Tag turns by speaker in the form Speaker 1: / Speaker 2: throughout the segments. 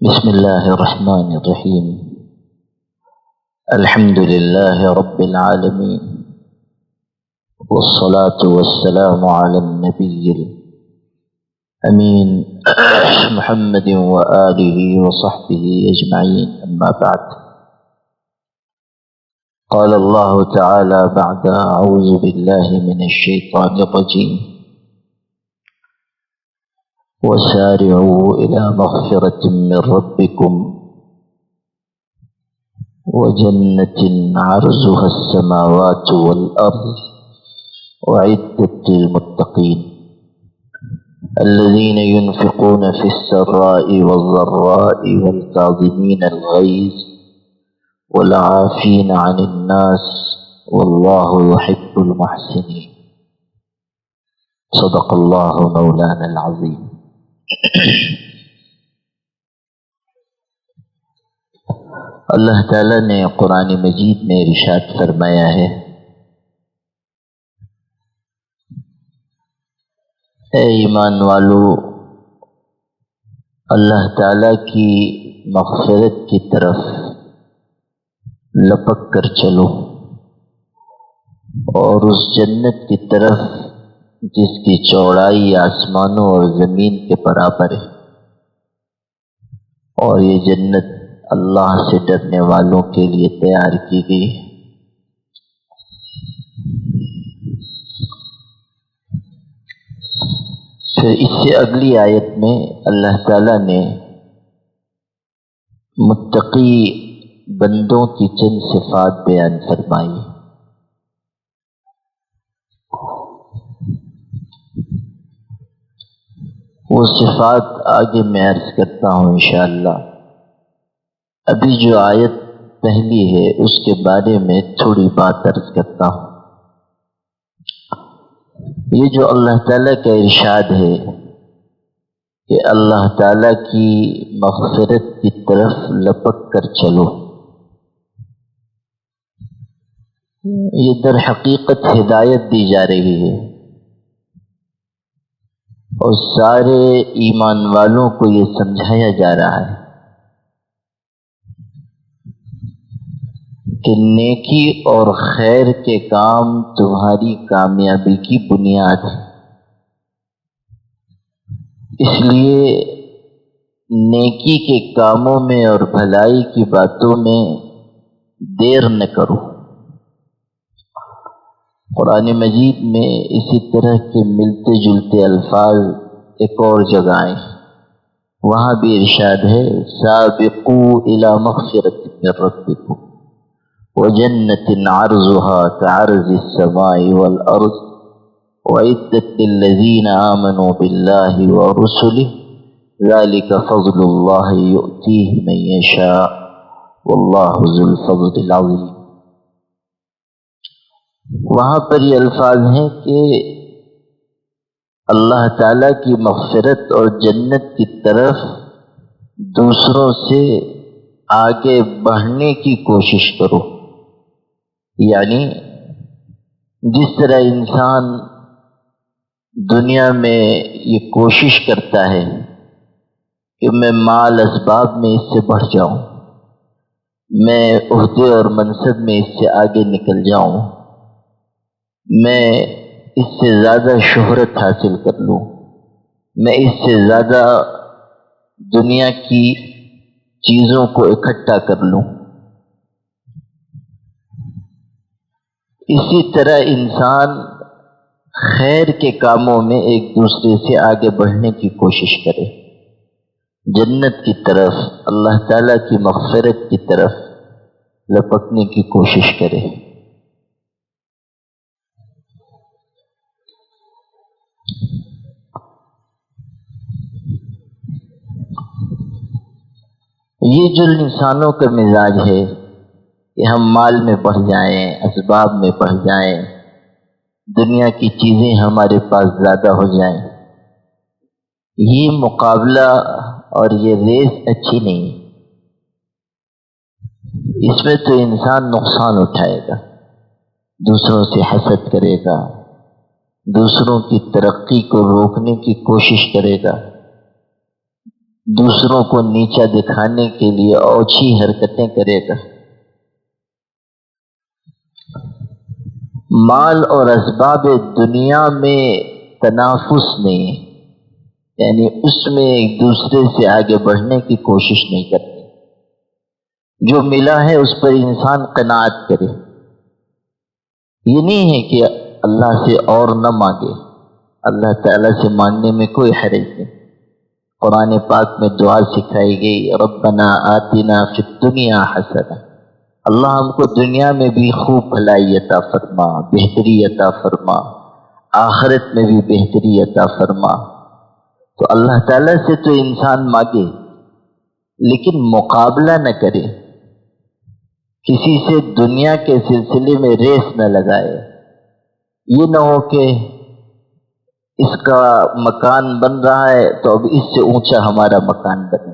Speaker 1: بسم الله الرحمن الرحيم. الحمد لله رب العالمين، والصلاة والسلام على النبي الأمين محمد وآله وصحبه أجمعين، أما بعد. قال الله تعالى بعد أعوذ بالله من الشيطان الرجيم: وسارعوا إلى مغفرة من ربكم وجنة عرضها السماوات والأرض أعدت للمتقين الذين ينفقون في السراء والضراء والكاظمين الغيظ والعافين عن الناس والله يحب المحسنين. صدق الله مولانا العظيم. اللہ تعالیٰ نے قرآن مجید میں ارشاد فرمایا ہے: اے ایمان والو، اللہ تعالیٰ کی مغفرت کی طرف لپک کر چلو اور اس جنت کی طرف جس کی چوڑائی آسمانوں اور زمین کے برابر ہے، اور یہ جنت اللہ سے ڈرنے والوں کے لیے تیار کی گئی ہے۔ پھر اس سے اگلی آیت میں اللہ تعالیٰ نے متقی بندوں کی چند صفات بیان فرمائی۔ وہ صفات آگے میں عرض کرتا ہوں انشاءاللہ۔ ابھی جو آیت پہلی ہے اس کے بارے میں تھوڑی بات عرض کرتا ہوں۔ یہ جو اللہ تعالیٰ کا ارشاد ہے کہ اللہ تعالیٰ کی مغفرت کی طرف لپک کر چلو، یہ در حقیقت ہدایت دی جا رہی ہے، اور سارے ایمان والوں کو یہ سمجھایا جا رہا ہے کہ نیکی اور خیر کے کام تمہاری کامیابی کی بنیاد ہے۔ اس لیے نیکی کے کاموں میں اور بھلائی کی باتوں میں دیر نہ کرو۔ قرآن مجید میں اسی طرح کے ملتے جلتے الفاظ ایک اور جگہ ہیں، وہاں بھی ارشاد ہے: سابقوا الی مغفرۃ من ربکم وجنة عرضها كعرض السماء والأرض أعدت للذين آمنوا بالله ورسله ذلك فضل الله يؤتيه من يشاء والله ذو الفضل العظيم۔ وہاں پر یہ الفاظ ہیں کہ اللہ تعالیٰ کی مغفرت اور جنت کی طرف دوسروں سے آگے بڑھنے کی کوشش کرو۔ یعنی جس طرح انسان دنیا میں یہ کوشش کرتا ہے کہ میں مال اسباب میں اس سے بڑھ جاؤں، میں عہدے اور منصب میں اس سے آگے نکل جاؤں، میں اس سے زیادہ شہرت حاصل کر لوں، میں اس سے زیادہ دنیا کی چیزوں کو اکٹھا کر لوں۔ اسی طرح انسان خیر کے کاموں میں ایک دوسرے سے آگے بڑھنے کی کوشش کرے، جنت کی طرف، اللہ تعالیٰ کی مغفرت کی طرف لپکنے کی کوشش کرے۔ یہ جو انسانوں کا مزاج ہے کہ ہم مال میں بڑھ جائیں، اسباب میں بڑھ جائیں، دنیا کی چیزیں ہمارے پاس زیادہ ہو جائیں، یہ مقابلہ اور یہ ریس اچھی نہیں۔ اس میں تو انسان نقصان اٹھائے گا، دوسروں سے حسد کرے گا، دوسروں کی ترقی کو روکنے کی کوشش کرے گا، دوسروں کو نیچا دکھانے کے لیے اوچھی حرکتیں کرے گا، مال اور اسباب دنیا میں تنافس نہیں ہے، یعنی اس میں ایک دوسرے سے آگے بڑھنے کی کوشش نہیں کرتے، جو ملا ہے اس پر انسان قناعت کرے۔ یہ نہیں ہے کہ اللہ سے اور نہ مانگے، اللہ تعالیٰ سے مانگنے میں کوئی حرج نہیں۔ قرآن پاک میں دعا سکھائی گئی، ربنا آتنا فی الدنیا حسنہ، اللہ ہم کو دنیا میں بھی خوب بھلائی عطا فرما، بہتری عطا فرما، آخرت میں بھی بہتری عطا فرما۔ تو اللہ تعالیٰ سے تو انسان مانگے لیکن مقابلہ نہ کرے، کسی سے دنیا کے سلسلے میں ریس نہ لگائے۔ یہ نہ ہو کہ اس کا مکان بن رہا ہے تو اب اس سے اونچا ہمارا مکان بنے،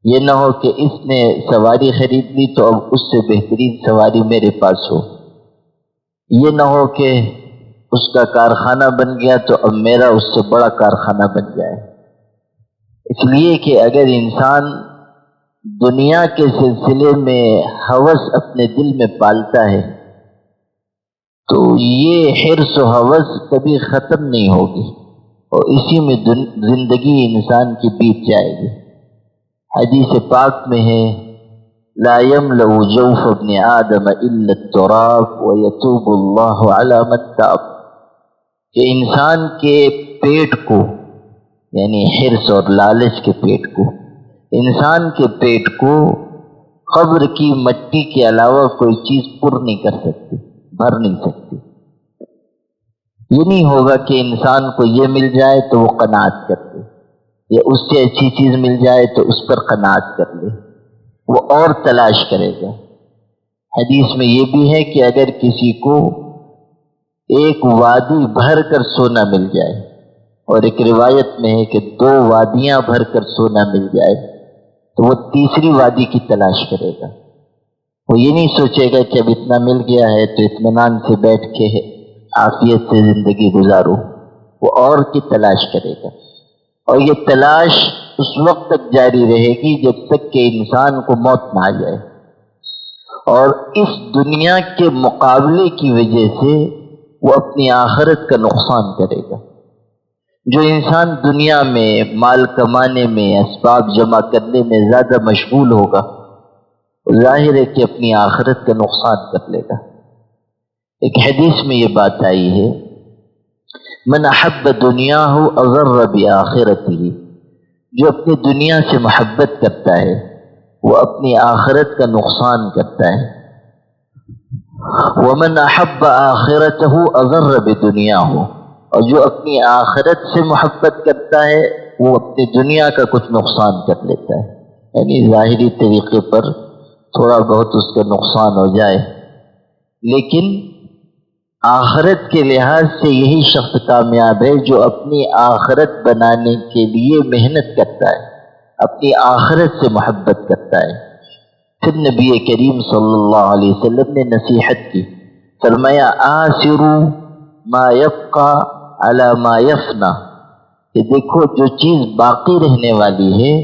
Speaker 1: یہ نہ ہو کہ اس نے سواری خرید لی تو اب اس سے بہترین سواری میرے پاس ہو، یہ نہ ہو کہ اس کا کارخانہ بن گیا تو اب میرا اس سے بڑا کارخانہ بن جائے۔ اس لیے کہ اگر انسان دنیا کے سلسلے میں ہوس اپنے دل میں پالتا ہے تو یہ حرص و ہوس کبھی ختم نہیں ہوگی اور اسی میں زندگی انسان کی بیت جائے گی۔ حدیث پاک میں ہے، لا يملأ جوف ابن آدم الا التراب ويتوب الله على من تاب، کہ انسان کے پیٹ کو، یعنی حرص اور لالچ کے پیٹ کو، انسان کے پیٹ کو قبر کی مٹی کے علاوہ کوئی چیز پر نہیں کر سکتی، بھر نہیں سکتی۔ یہ نہیں ہوگا کہ انسان کو یہ مل جائے تو وہ قناعت کر لے، یا اس سے اچھی چیز مل جائے تو اس پر قناعت کر لے، وہ اور تلاش کرے گا۔ حدیث میں یہ بھی ہے کہ اگر کسی کو ایک وادی بھر کر سونا مل جائے، اور ایک روایت میں ہے کہ 2 وادیاں بھر کر سونا مل جائے، تو وہ تیسری وادی کی تلاش کرے گا۔ وہ یہ نہیں سوچے گا کہ اب اتنا مل گیا ہے تو اطمینان سے بیٹھ کے عافیت سے زندگی گزارو، وہ اور کی تلاش کرے گا، اور یہ تلاش اس وقت تک جاری رہے گی جب تک کہ انسان کو موت نہ آ جائے۔ اور اس دنیا کے مقابلے کی وجہ سے وہ اپنی آخرت کا نقصان کرے گا۔ جو انسان دنیا میں مال کمانے میں، اسباب جمع کرنے میں زیادہ مشغول ہوگا، ظاہر ہے کہ اپنی آخرت کا نقصان کر لے گا۔ ایک حدیث میں یہ بات آئی ہے، من احب دنیاہ اضر بآخرتہ، جو اپنی دنیا سے محبت کرتا ہے وہ اپنی آخرت کا نقصان کرتا ہے۔ ومن احب آخرتہ اضر بدنیاہ، اور جو اپنی آخرت سے محبت کرتا ہے وہ اپنی دنیا کا کچھ نقصان کر لیتا ہے، یعنی ظاہری طریقے پر تھوڑا بہت اس کا نقصان ہو جائے، لیکن آخرت کے لحاظ سے یہی شخص کامیاب ہے جو اپنی آخرت بنانے کے لیے محنت کرتا ہے، اپنی آخرت سے محبت کرتا ہے۔ پھر نبی کریم صلی اللہ علیہ وسلم نے نصیحت کی، فرمایا آثروا ما یبقى علی ما یفنی، کہ دیکھو جو چیز باقی رہنے والی ہے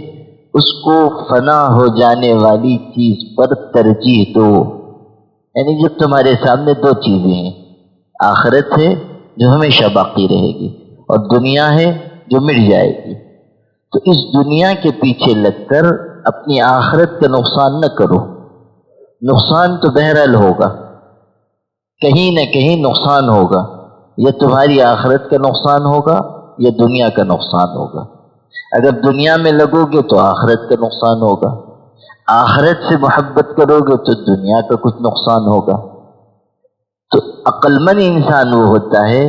Speaker 1: اس کو فنا ہو جانے والی چیز پر ترجیح دو، یعنی جب تمہارے سامنے 2 چیزیں ہیں، آخرت ہے جو ہمیشہ باقی رہے گی اور دنیا ہے جو مٹ جائے گی، تو اس دنیا کے پیچھے لگ کر اپنی آخرت کا نقصان نہ کرو۔ نقصان تو بہرحال ہوگا، کہیں نہ کہیں نقصان ہوگا، یا تمہاری آخرت کا نقصان ہوگا یا دنیا کا نقصان ہوگا۔ اگر دنیا میں لگو گے تو آخرت کا نقصان ہوگا، آخرت سے محبت کرو گے تو دنیا کا کچھ نقصان ہوگا۔ تو عقل مند انسان وہ ہوتا ہے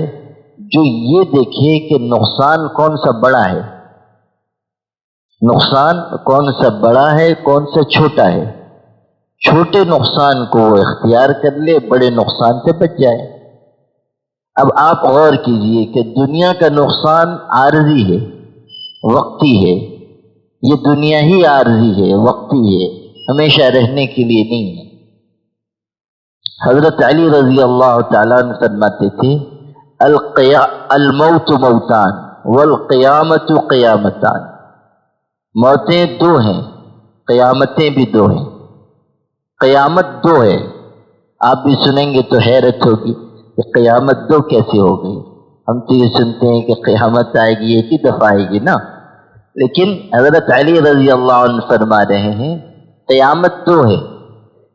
Speaker 1: جو یہ دیکھے کہ نقصان کون سا بڑا ہے، نقصان کون سا بڑا ہے، کون سا چھوٹا ہے، چھوٹے نقصان کو وہ اختیار کر لے، بڑے نقصان سے بچ جائے۔ اب آپ غور کیجئے کہ دنیا کا نقصان عارضی ہے، وقتی ہے، یہ دنیا ہی عارضی ہے، وقتی ہے، ہمیشہ رہنے کے لیے نہیں ہے۔ حضرت علی رضی اللہ تعالیٰ عنہ فرماتے تھے، الموت موتان والقیامت قیامتان، موتیں دو ہیں، قیامتیں بھی دو ہیں۔ قیامت دو ہے، آپ بھی سنیں گے تو حیرت ہوگی کہ قیامت دو کیسے ہو گئی۔ ہم تو یہ سنتے ہیں کہ قیامت آئے گی ایک ہی دفعہ آئے گی نا، لیکن حضرت علی رضی اللہ عنہ فرما رہے ہیں قیامت دو ہے۔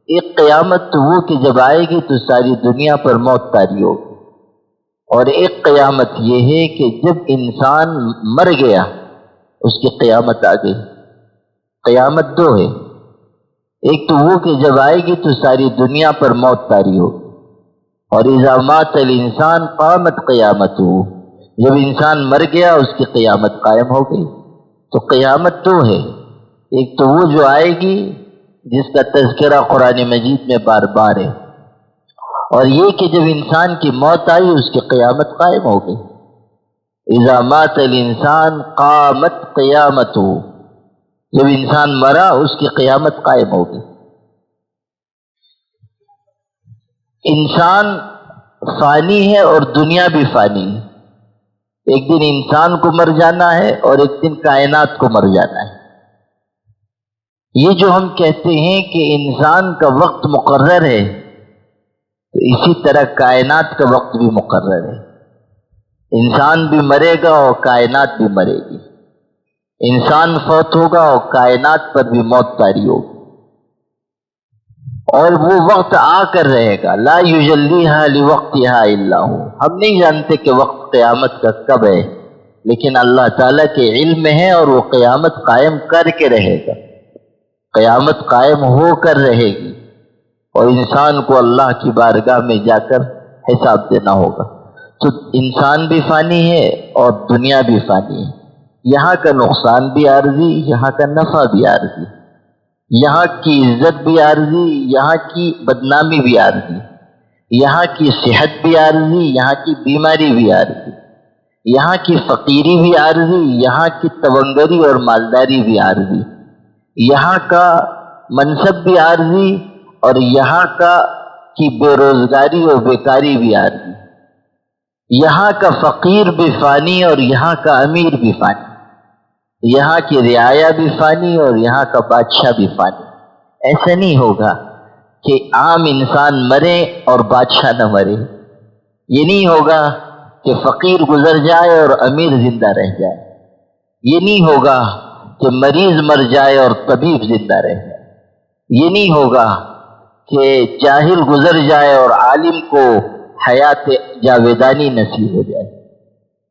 Speaker 1: ایک قیامت تو وہ کہ جب آئے گی تو ساری دنیا پر موت طاری ہوگی، اور ایک قیامت یہ ہے کہ جب انسان مر گیا اس کی قیامت آ گئی۔ قیامت دو ہے، ایک تو وہ کہ جب آئے گی تو ساری دنیا پر موت طاری ہوگی، اور اذا مات الانسان قامت قیامتہ، جب انسان مر گیا اس کی قیامت قائم ہو گئی۔ تو قیامت دو ہے، ایک تو وہ جو آئے گی جس کا تذکرہ قرآن مجید میں بار بار ہے، اور یہ کہ جب انسان کی موت آئی اس کی قیامت قائم ہو گئی۔ اذا مات الانسان قامت قیامتہ، جب انسان مرا اس کی قیامت قائم ہو گئی۔ انسان فانی ہے اور دنیا بھی فانی ہے، ایک دن انسان کو مر جانا ہے اور ایک دن کائنات کو مر جانا ہے۔ یہ جو ہم کہتے ہیں کہ انسان کا وقت مقرر ہے، تو اسی طرح کائنات کا وقت بھی مقرر ہے۔ انسان بھی مرے گا اور کائنات بھی مرے گی، انسان فوت ہوگا اور کائنات پر بھی موت طاری ہوگی، اور وہ وقت آ کر رہے گا۔ لا یجلیھا لوقتھا الا ہو، ہم نہیں جانتے کہ وقت قیامت کا کب ہے، لیکن اللہ تعالیٰ کے علم میں ہے، اور وہ قیامت قائم کر کے رہے گا، قیامت قائم ہو کر رہے گی، اور انسان کو اللہ کی بارگاہ میں جا کر حساب دینا ہوگا۔ تو انسان بھی فانی ہے اور دنیا بھی فانی ہے، یہاں کا نقصان بھی عارضی، یہاں کا نفع بھی عارضی، یہاں کی عزت بھی عارضی، یہاں کی بدنامی بھی عارضی، یہاں کی صحت بھی عارضی، یہاں کی بیماری بھی عارضی، یہاں کی فقیری بھی عارضی، یہاں کی تونگری اور مالداری بھی عارضی، یہاں کا منصب بھی عارضی، اور یہاں کا کی بے روزگاری اور بیکاری بھی عارضی، یہاں کا فقیر بھی فانی اور یہاں کا امیر بھی فانی، یہاں کی رعایا بھی فانی اور یہاں کا بادشاہ بھی فانی۔ ایسا نہیں ہوگا کہ عام انسان مرے اور بادشاہ نہ مرے، یہ نہیں ہوگا کہ فقیر گزر جائے اور امیر زندہ رہ جائے، یہ نہیں ہوگا کہ مریض مر جائے اور طبیب زندہ رہ جائے، یہ نہیں ہوگا کہ جاہل گزر جائے اور عالم کو حیات جاویدانی نصیب ہو جائے،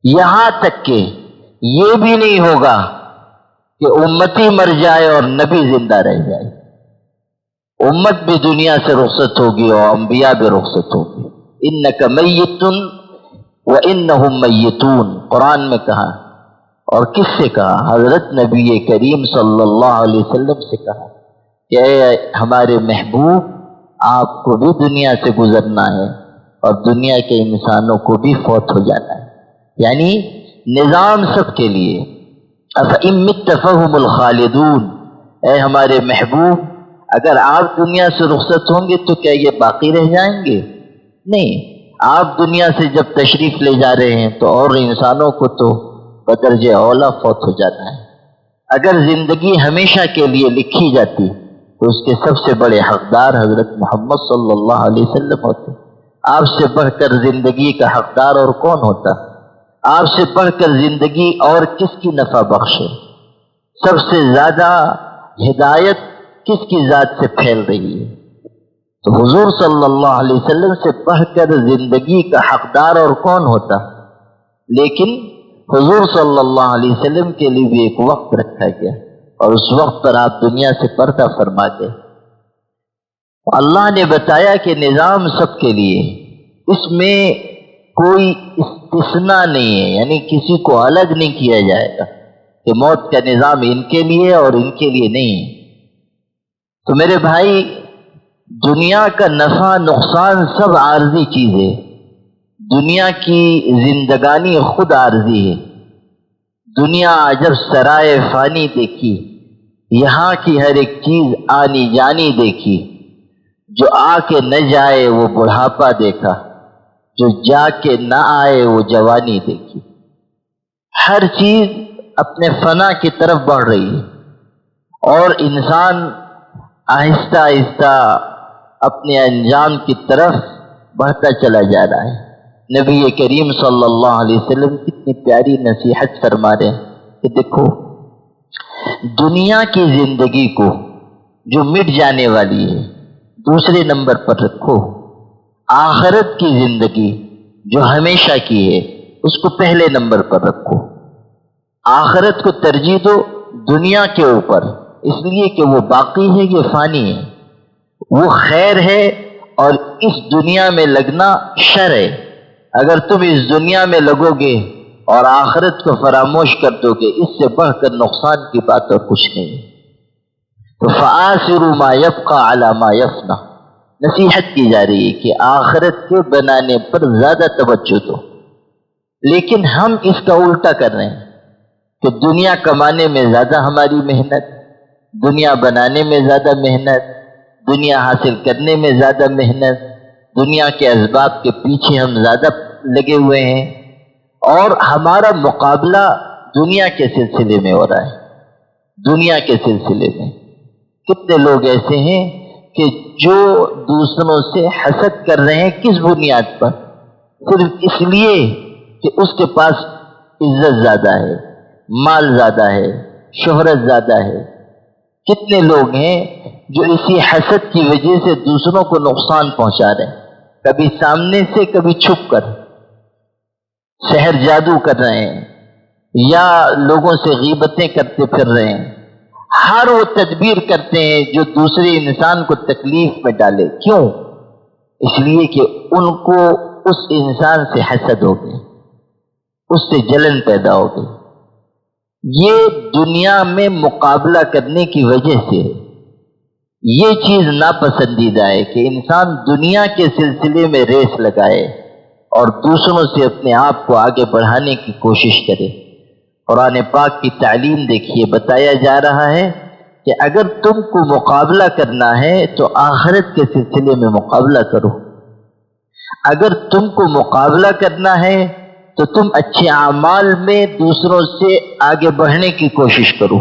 Speaker 1: یہاں تک کہ یہ بھی نہیں ہوگا کہ امتی مر جائے اور نبی زندہ رہ جائے، امت بھی دنیا سے رخصت ہوگی اور انبیاء بھی رخصت ہوگی۔ انک میت وانہم میتون، قرآن میں کہا، اور کس سے کہا؟ حضرت نبی کریم صلی اللہ علیہ وسلم سے کہا کہ اے ہمارے محبوب، آپ کو بھی دنیا سے گزرنا ہے اور دنیا کے انسانوں کو بھی فوت ہو جانا ہے، یعنی نظام سب کے لیے۔ افإن مت فهم الخالدون، اے ہمارے محبوب، اگر آپ دنیا سے رخصت ہوں گے تو کیا یہ باقی رہ جائیں گے؟ نہیں، آپ دنیا سے جب تشریف لے جا رہے ہیں تو اور انسانوں کو تو بدرجہ اولا فوت ہو جانا ہے۔ اگر زندگی ہمیشہ کے لیے لکھی جاتی تو اس کے سب سے بڑے حقدار حضرت محمد صلی اللہ علیہ وسلم ہوتے۔ آپ سے بڑھ کر زندگی کا حقدار اور کون ہوتا؟ آپ سے بڑھ کر زندگی اور کس کی نفع بخش ہے؟ سب سے زیادہ ہدایت کس کی ذات سے پھیل رہی ہے؟ تو حضور صلی اللہ علیہ وسلم سے بڑھ کر زندگی کا حقدار اور کون ہوتا؟ لیکن حضور صلی اللہ علیہ وسلم کے لیے بھی ایک وقت رکھا گیا، اور اس وقت پر آپ دنیا سے پردہ فرما گئے۔ اللہ نے بتایا کہ نظام سب کے لیے، اس میں کوئی استثناء نہیں ہے، یعنی کسی کو الگ نہیں کیا جائے گا کہ موت کا نظام ان کے لیے اور ان کے لیے نہیں ہے۔ تو میرے بھائی، دنیا کا نفع نقصان سب عارضی چیز ہے، دنیا کی زندگانی خود عارضی ہے۔ دنیا جب سرائے فانی دیکھی، یہاں کی ہر ایک چیز آنی جانی دیکھی، جو آ کے نہ جائے وہ بڑھاپا دیکھا، جو جا کے نہ آئے وہ جوانی دیکھی، ہر چیز اپنے فنا کی طرف بڑھ رہی ہے۔ اور انسان آہستہ آہستہ اپنے انجام کی طرف بڑھتا چلا جا رہا ہے۔ نبی کریم صلی اللہ علیہ وسلم کتنی پیاری نصیحت فرما رہے ہیں کہ دیکھو، دنیا کی زندگی کو جو مٹ جانے والی ہے دوسرے نمبر پر رکھو، آخرت کی زندگی جو ہمیشہ کی ہے اس کو پہلے نمبر پر رکھو۔ آخرت کو ترجیح دو دنیا کے اوپر، اس لیے کہ وہ باقی ہے، یہ فانی ہے، وہ خیر ہے، اور اس دنیا میں لگنا شر ہے۔ اگر تم اس دنیا میں لگو گے اور آخرت کو فراموش کر دو گے، اس سے بڑھ کر نقصان کی بات اور کچھ نہیں۔ تو فآثروا ما يبقى على ما يفنى، نصیحت کی جا رہی ہے کہ آخرت کے بنانے پر زیادہ توجہ دو۔ لیکن ہم اس کا الٹا کر رہے ہیں کہ دنیا کمانے میں زیادہ ہماری محنت، دنیا بنانے میں زیادہ محنت، دنیا حاصل کرنے میں زیادہ محنت، دنیا کے اسباب کے پیچھے ہم زیادہ لگے ہوئے ہیں، اور ہمارا مقابلہ دنیا کے سلسلے میں ہو رہا ہے۔ دنیا کے سلسلے میں کتنے لوگ ایسے ہیں کہ جو دوسروں سے حسد کر رہے ہیں، کس بنیاد پر؟ صرف اس لیے کہ اس کے پاس عزت زیادہ ہے، مال زیادہ ہے، شہرت زیادہ ہے۔ کتنے لوگ ہیں جو اسی حسد کی وجہ سے دوسروں کو نقصان پہنچا رہے ہیں، کبھی سامنے سے کبھی چھپ کر، سحر جادو کر رہے ہیں، یا لوگوں سے غیبتیں کرتے پھر رہے ہیں۔ ہر وہ تدبیر کرتے ہیں جو دوسرے انسان کو تکلیف میں ڈالے۔ کیوں؟ اس لیے کہ ان کو اس انسان سے حسد ہو گئی، اس سے جلن پیدا ہو گئی۔ یہ دنیا میں مقابلہ کرنے کی وجہ سے یہ چیز ناپسندیدہ ہے کہ انسان دنیا کے سلسلے میں ریس لگائے اور دوسروں سے اپنے آپ کو آگے بڑھانے کی کوشش کرے۔ قرآن پاک کی تعلیم دیکھیے، بتایا جا رہا ہے کہ اگر تم کو مقابلہ کرنا ہے تو آخرت کے سلسلے میں مقابلہ کرو۔ اگر تم کو مقابلہ کرنا ہے تو تم اچھے اعمال میں دوسروں سے آگے بڑھنے کی کوشش کرو،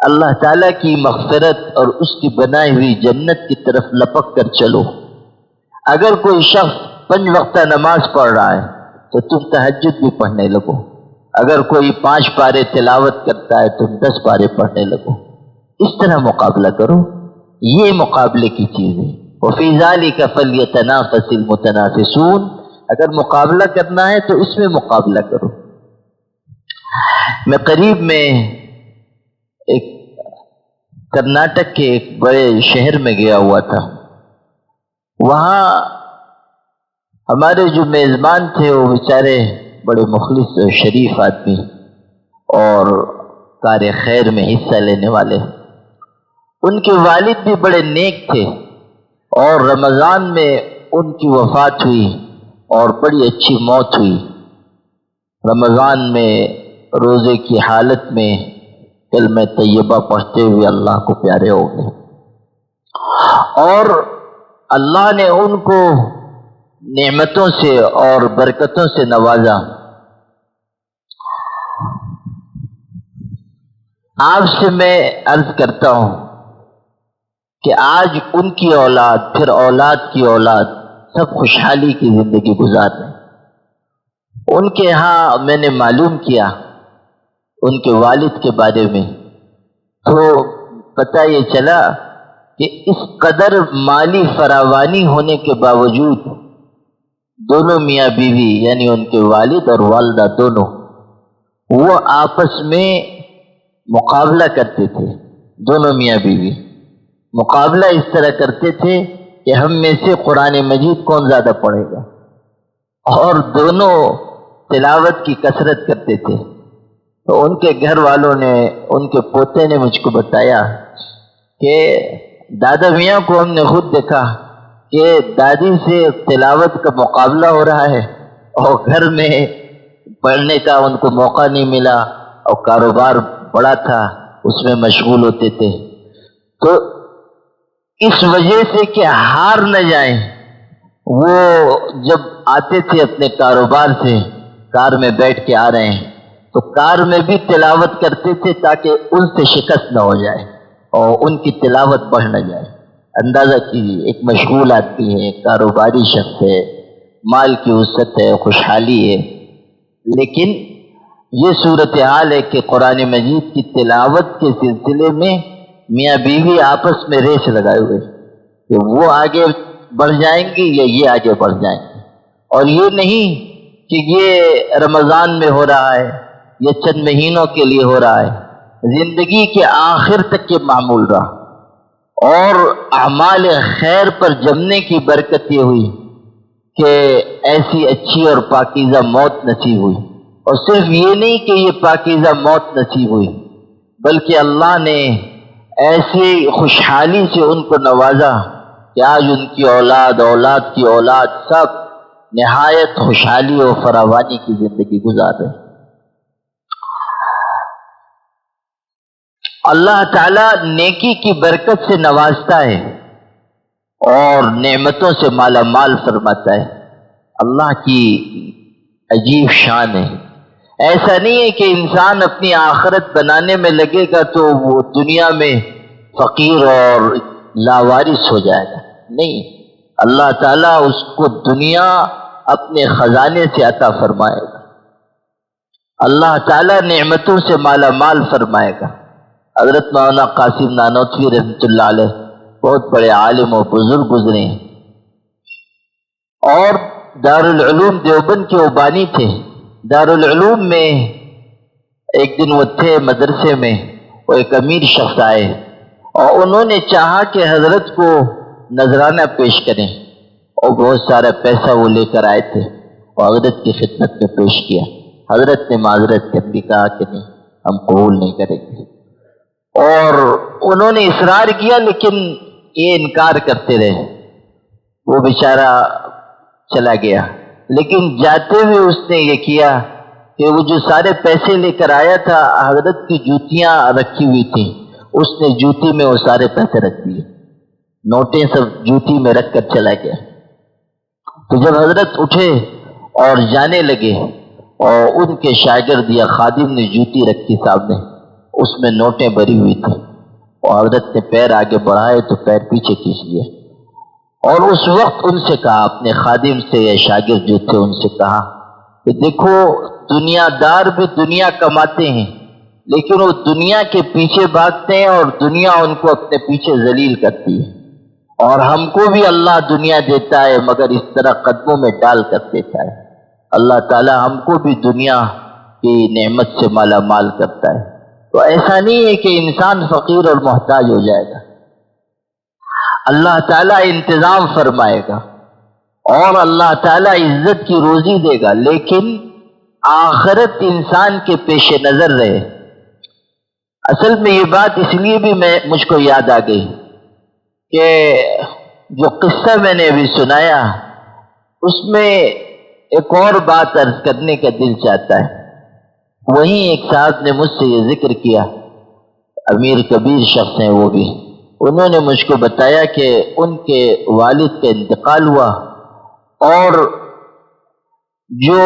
Speaker 1: اللہ تعالیٰ کی مغفرت اور اس کی بنائی ہوئی جنت کی طرف لپک کر چلو۔ اگر کوئی شخص 5 وقتہ نماز پڑھ رہا ہے تو تم تہجد بھی پڑھنے لگو، اگر کوئی 5 پارے تلاوت کرتا ہے تم 10 پارے پڑھنے لگو۔ اس طرح مقابلہ کرو، یہ مقابلے کی چیز ہے۔ وَفِي ذَلِكَ فَلْيَتَنَافَسِ الْمُتَنَافِسُونَ، اگر مقابلہ کرنا ہے تو اس میں مقابلہ کرو۔ میں قریب میں ایک کرناٹک کے ایک بڑے شہر میں گیا ہوا تھا، وہاں ہمارے جو میزبان تھے وہ بیچارے بڑے مخلص اور شریف آدمی اور کار خیر میں حصہ لینے والے۔ ان کے والد بھی بڑے نیک تھے، اور رمضان میں ان کی وفات ہوئی اور بڑی اچھی موت ہوئی۔ رمضان میں روزے کی حالت میں کلمہ طیبہ پڑھتے ہوئے اللہ کو پیارے ہو گئے، اور اللہ نے ان کو نعمتوں سے اور برکتوں سے نوازا۔ آپ سے میں عرض کرتا ہوں کہ آج ان کی اولاد، پھر اولاد کی اولاد، سب خوشحالی کی زندگی گزار رہے ہیں۔ ان کے ہاں میں نے معلوم کیا ان کے والد کے بارے میں، تو پتہ یہ چلا کہ اس قدر مالی فراوانی ہونے کے باوجود دونوں میاں بیوی، یعنی ان کے والد اور والدہ دونوں، وہ آپس میں مقابلہ کرتے تھے۔ دونوں میاں بیوی مقابلہ اس طرح کرتے تھے کہ ہم میں سے قرآن مجید کون زیادہ پڑھے گا، اور دونوں تلاوت کی کثرت کرتے تھے۔ تو ان کے گھر والوں نے، ان کے پوتے نے مجھ کو بتایا کہ دادا میاں کو ہم نے خود دیکھا کہ دادی سے تلاوت کا مقابلہ ہو رہا ہے، اور گھر میں پڑھنے کا ان کو موقع نہیں ملا، اور کاروبار بڑا تھا اس میں مشغول ہوتے تھے۔ تو اس وجہ سے کہ ہار نہ جائیں، وہ جب آتے تھے اپنے کاروبار سے، کار میں بیٹھ کے آ رہے ہیں تو کار میں بھی تلاوت کرتے تھے تاکہ ان سے شکست نہ ہو جائے۔ اور ان کی تلاوت بڑھ نہ جائے. اندازہ کیجیے، ایک مشغول آدمی ہے، کاروباری شخص ہے، مال کی وسعت ہے، خوشحالی ہے، لیکن یہ صورتحال ہے کہ قرآن مجید کی تلاوت کے سلسلے میں میاں بیوی آپس میں ریس لگائے ہوئے کہ وہ آگے بڑھ جائیں گے یا یہ آگے بڑھ جائیں گے. اور یہ نہیں کہ یہ رمضان میں ہو رہا ہے، یہ چند مہینوں کے لیے ہو رہا ہے، زندگی کے آخر تک یہ معمول رہا. اور اعمال خیر پر جمنے کی برکت یہ ہوئی کہ ایسی اچھی اور پاکیزہ موت نصیب ہوئی. اور صرف یہ نہیں کہ یہ پاکیزہ موت نصیب ہوئی، بلکہ اللہ نے ایسی خوشحالی سے ان کو نوازا کہ آج ان کی اولاد، اولاد کی اولاد سب نہایت خوشحالی اور فراوانی کی زندگی گزار رہے. اللہ تعالیٰ نیکی کی برکت سے نوازتا ہے اور نعمتوں سے مالا مال فرماتا ہے. اللہ کی عجیب شان ہے. ایسا نہیں ہے کہ انسان اپنی آخرت بنانے میں لگے گا تو وہ دنیا میں فقیر اور لاوارث ہو جائے گا. نہیں، اللہ تعالیٰ اس کو دنیا اپنے خزانے سے عطا فرمائے گا. اللہ تعالیٰ نعمتوں سے مالا مال فرمائے گا. حضرت مولانا قاسم نانوتوی رحمۃ اللہ علیہ بہت بڑے عالم و بزرگ گزرے ہیں اور دارالعلوم دیوبند کے وہ بانی تھے. دارالعلوم میں ایک دن وہ تھے مدرسے میں، وہ ایک امیر شخص آئے اور انہوں نے چاہا کہ حضرت کو نذرانہ پیش کریں، اور بہت سارا پیسہ وہ لے کر آئے تھے اور حضرت کی خدمت میں پیش کیا. حضرت نے معذرت کر دی، کہا کہ نہیں، ہم قبول نہیں کریں گے. اور انہوں نے اصرار کیا لیکن یہ انکار کرتے رہے. وہ بیچارہ چلا گیا، لیکن جاتے ہوئے اس نے یہ کیا کہ وہ جو سارے پیسے لے کر آیا تھا، حضرت کی جوتیاں رکھی ہوئی تھیں، اس نے جوتی میں وہ سارے پیسے رکھ دیے، نوٹیں سب جوتی میں رکھ کر چلا گیا. تو جب حضرت اٹھے اور جانے لگے اور ان کے شاگرد یا خادم نے جوتی رکھی سامنے، اس میں نوٹیں بھری ہوئی تھیں، اور حضرت نے پیر آگے بڑھائے تو پیر پیچھے کھینچ لیا. اور اس وقت ان سے کہا، اپنے خادم سے یا شاگرد جو تھے ان سے کہا کہ دیکھو، دنیا دار بھی دنیا کماتے ہیں لیکن وہ دنیا کے پیچھے بھاگتے ہیں اور دنیا ان کو اپنے پیچھے ذلیل کرتی ہے. اور ہم کو بھی اللہ دنیا دیتا ہے مگر اس طرح قدموں میں ڈال کر دیتا ہے. اللہ تعالی ہم کو بھی دنیا کی نعمت سے مالا مال کرتا ہے. تو ایسا نہیں ہے کہ انسان فقیر اور محتاج ہو جائے گا. اللہ تعالیٰ انتظام فرمائے گا اور اللہ تعالیٰ عزت کی روزی دے گا، لیکن آخرت انسان کے پیش نظر رہے. اصل میں یہ بات اس لیے بھی مجھ کو یاد آ گئی کہ جو قصہ میں نے ابھی سنایا اس میں ایک اور بات عرض کرنے کا دل چاہتا ہے. وہیں ایک صاحب نے مجھ سے یہ ذکر کیا، امیر کبیر شخص ہیں وہ بھی، انہوں نے مجھ کو بتایا کہ ان کے والد کا انتقال ہوا اور جو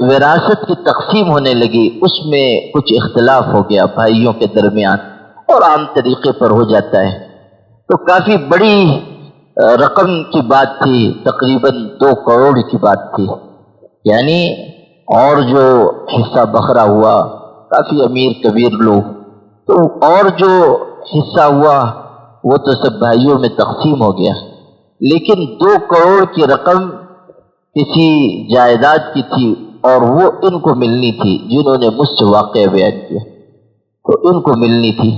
Speaker 1: وراثت کی تقسیم ہونے لگی اس میں کچھ اختلاف ہو گیا بھائیوں کے درمیان، اور عام طریقے پر ہو جاتا ہے. تو کافی بڑی رقم کی بات تھی، تقریباً 2 کروڑ کی بات تھی یعنی، اور جو حصہ بکھرا ہوا کافی امیر کبیر لوگ، تو اور جو حصہ ہوا وہ تو سب بھائیوں میں تقسیم ہو گیا. لیکن 2 کروڑ کی رقم کسی جائیداد کی تھی اور وہ ان کو ملنی تھی، جنہوں نے مجھ سے واقعہ بیان کیا تو ان کو ملنی تھی.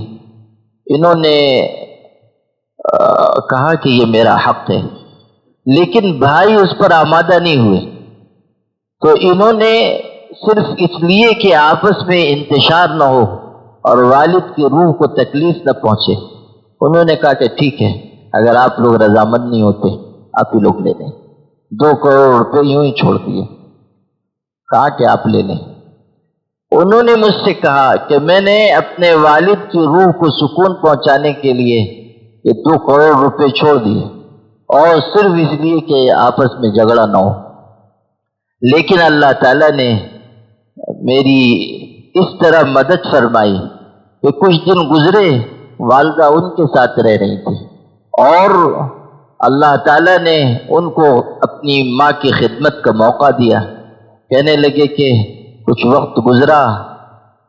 Speaker 1: انہوں نے کہا کہ یہ میرا حق ہے، لیکن بھائی اس پر آمادہ نہیں ہوئے. تو انہوں نے صرف اس لیے کہ آپس میں انتشار نہ ہو اور والد کی روح کو تکلیف نہ پہنچے، انہوں نے کہا کہ ٹھیک ہے، اگر آپ لوگ رضامند نہیں ہوتے آپ ہی لوگ لے لیں. 2 کروڑ روپے یوں ہی چھوڑ دیے، کہا کہ آپ لے لیں. انہوں نے مجھ سے کہا کہ میں نے اپنے والد کی روح کو سکون پہنچانے کے لیے یہ 2 کروڑ روپے چھوڑ دیے، اور صرف اس لیے کہ آپس میں جھگڑا نہ ہو. لیکن اللہ تعالیٰ نے میری اس طرح مدد فرمائی کہ کچھ دن گزرے والدہ ان کے ساتھ رہ رہی تھی، اور اللہ تعالیٰ نے ان کو اپنی ماں کی خدمت کا موقع دیا۔ کہنے لگے کہ کچھ وقت گزرا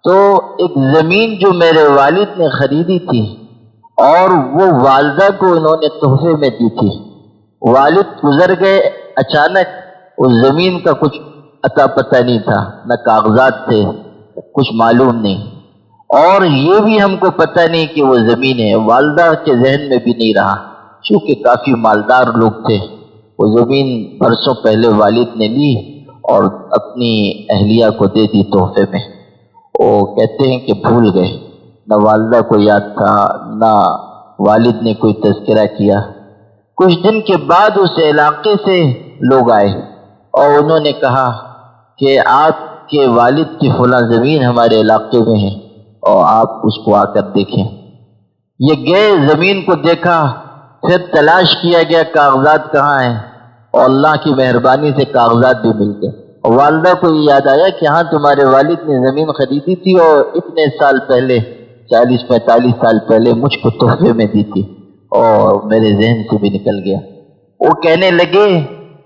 Speaker 1: تو ایک زمین جو میرے والد نے خریدی تھی اور وہ والدہ کو انہوں نے تحفے میں دی تھی، والد گزر گئے، اچانک اس زمین کا کچھ اتا پتہ نہیں تھا، نہ کاغذات تھے، کچھ معلوم نہیں، اور یہ بھی ہم کو پتہ نہیں کہ وہ زمین ہے، والدہ کے ذہن میں بھی نہیں رہا، چونکہ کافی مالدار لوگ تھے۔ وہ زمین برسوں پہلے والد نے لی اور اپنی اہلیہ کو دے دی تحفے میں۔ وہ کہتے ہیں کہ بھول گئے، نہ والدہ کو یاد تھا نہ والد نے کوئی تذکرہ کیا۔ کچھ دن کے بعد اس علاقے سے لوگ آئے اور انہوں نے کہا کہ آپ کے والد کی فلاں زمین ہمارے علاقے میں ہے اور آپ اس کو آ کر دیکھیں۔ یہ گئے، زمین کو دیکھا، پھر تلاش کیا گیا کاغذات کہاں ہیں، اور اللہ کی مہربانی سے کاغذات بھی مل گئے۔ اور والدہ کو یہ یاد آیا کہ ہاں تمہارے والد نے زمین خریدی تھی اور اتنے سال پہلے، 40-45 سال پہلے مجھ کو تحفے میں دی تھی، اور میرے ذہن سے بھی نکل گیا۔ وہ کہنے لگے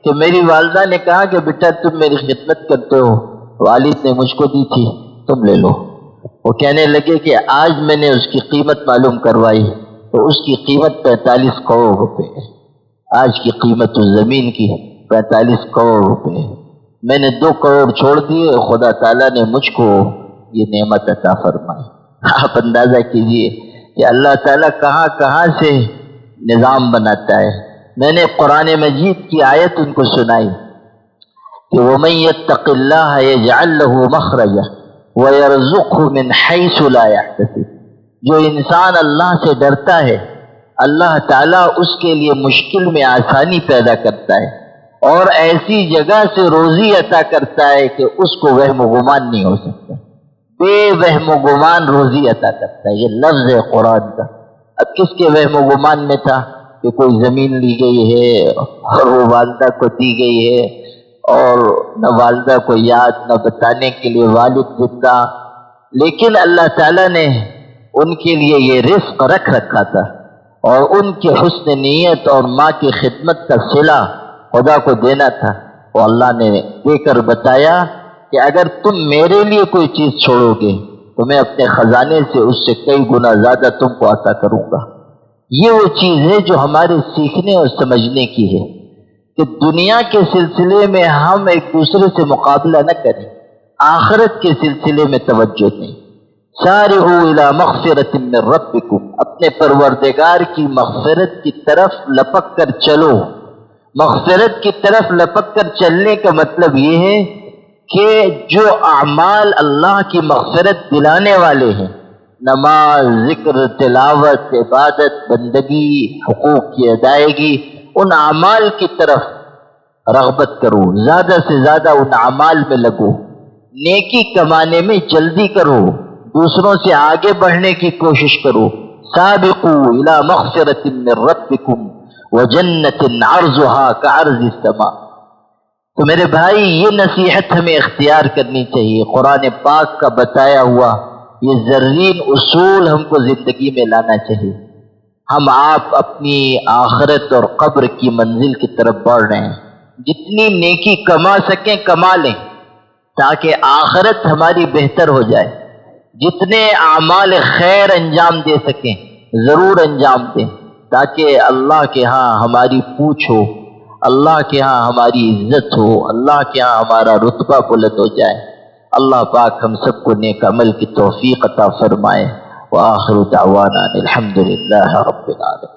Speaker 1: کہ میری والدہ نے کہا کہ بیٹا تم میری خدمت کرتے ہو، والد نے مجھ کو دی تھی، تم لے لو۔ وہ کہنے لگے کہ آج میں نے اس کی قیمت معلوم کروائی تو اس کی قیمت 45 کروڑ روپے ہے۔ آج کی قیمت اس زمین کی 45 کروڑ روپے ہے۔ میں نے 2 کروڑ چھوڑ دیے، خدا تعالیٰ نے مجھ کو یہ نعمت عطا فرمائی۔ آپ اندازہ کیجئے کہ اللہ تعالیٰ کہاں کہاں سے نظام بناتا ہے۔ میں نے قرآن مجید کی آیت ان کو سنائی کہ وَمَن يَتَّقِ اللَّهَ يَجْعَل لَّهُ مَخْرَجًا وَيَرْزُقْهُ مِنْ حَيْثُ لَا يَحْتَسِبُ۔ جو انسان اللہ سے ڈرتا ہے، اللہ تعالیٰ اس کے لیے مشکل میں آسانی پیدا کرتا ہے اور ایسی جگہ سے روزی عطا کرتا ہے کہ اس کو وہم و گمان نہیں ہو سکتا، بے وہم و گمان روزی عطا کرتا ہے۔ یہ لفظ ہے قرآن کا۔ اب کس کے وہم و گمان میں تھا کہ کوئی زمین لی گئی ہے اور وہ والدہ کو دی گئی ہے، اور نہ والدہ کو یاد، نہ بتانے کے لیے والد زندہ، لیکن اللہ تعالیٰ نے ان کے لیے یہ رزق رکھ رکھا تھا، اور ان کے حسن نیت اور ماں کی خدمت کا صلہ خدا کو دینا تھا۔ وہ اللہ نے دے کر بتایا کہ اگر تم میرے لیے کوئی چیز چھوڑو گے تو میں اپنے خزانے سے اس سے کئی گنا زیادہ تم کو عطا کروں گا۔ یہ وہ چیز ہے جو ہمارے سیکھنے اور سمجھنے کی ہے کہ دنیا کے سلسلے میں ہم ایک دوسرے سے مقابلہ نہ کریں، آخرت کے سلسلے میں توجہ دیں۔ سارعوا الی مغفرۃ من ربکم، اپنے پروردگار کی مغفرت کی طرف لپک کر چلو۔ مغفرت کی طرف لپک کر چلنے کا مطلب یہ ہے کہ جو اعمال اللہ کی مغفرت دلانے والے ہیں، نماز، ذکر، تلاوت، عبادت، بندگی، حقوق کی ادائیگی، ان اعمال کی طرف رغبت کرو، زیادہ سے زیادہ ان اعمال میں لگو، نیکی کمانے میں جلدی کرو، دوسروں سے آگے بڑھنے کی کوشش کرو۔ سابقوا الی مغفرۃ من ربکم وجنۃ عرضها كعرض السماء۔ تو میرے بھائی یہ نصیحت ہمیں اختیار کرنی چاہیے۔ قرآن پاک کا بتایا ہوا یہ زرین اصول ہم کو زندگی میں لانا چاہیے۔ ہم آپ اپنی آخرت اور قبر کی منزل کی طرف بڑھ رہے ہیں، جتنی نیکی کما سکیں کما لیں تاکہ آخرت ہماری بہتر ہو جائے، جتنے اعمال خیر انجام دے سکیں ضرور انجام دیں تاکہ اللہ کے ہاں ہماری پوچھ ہو، اللہ کے ہاں ہماری عزت ہو، اللہ کے ہاں ہمارا رتبہ بلند ہو جائے۔ اللہ پاک ہم سب کو نیک عمل کی توفیق عطا فرمائے۔ وآخر دعوانا الحمدللہ رب العالمین۔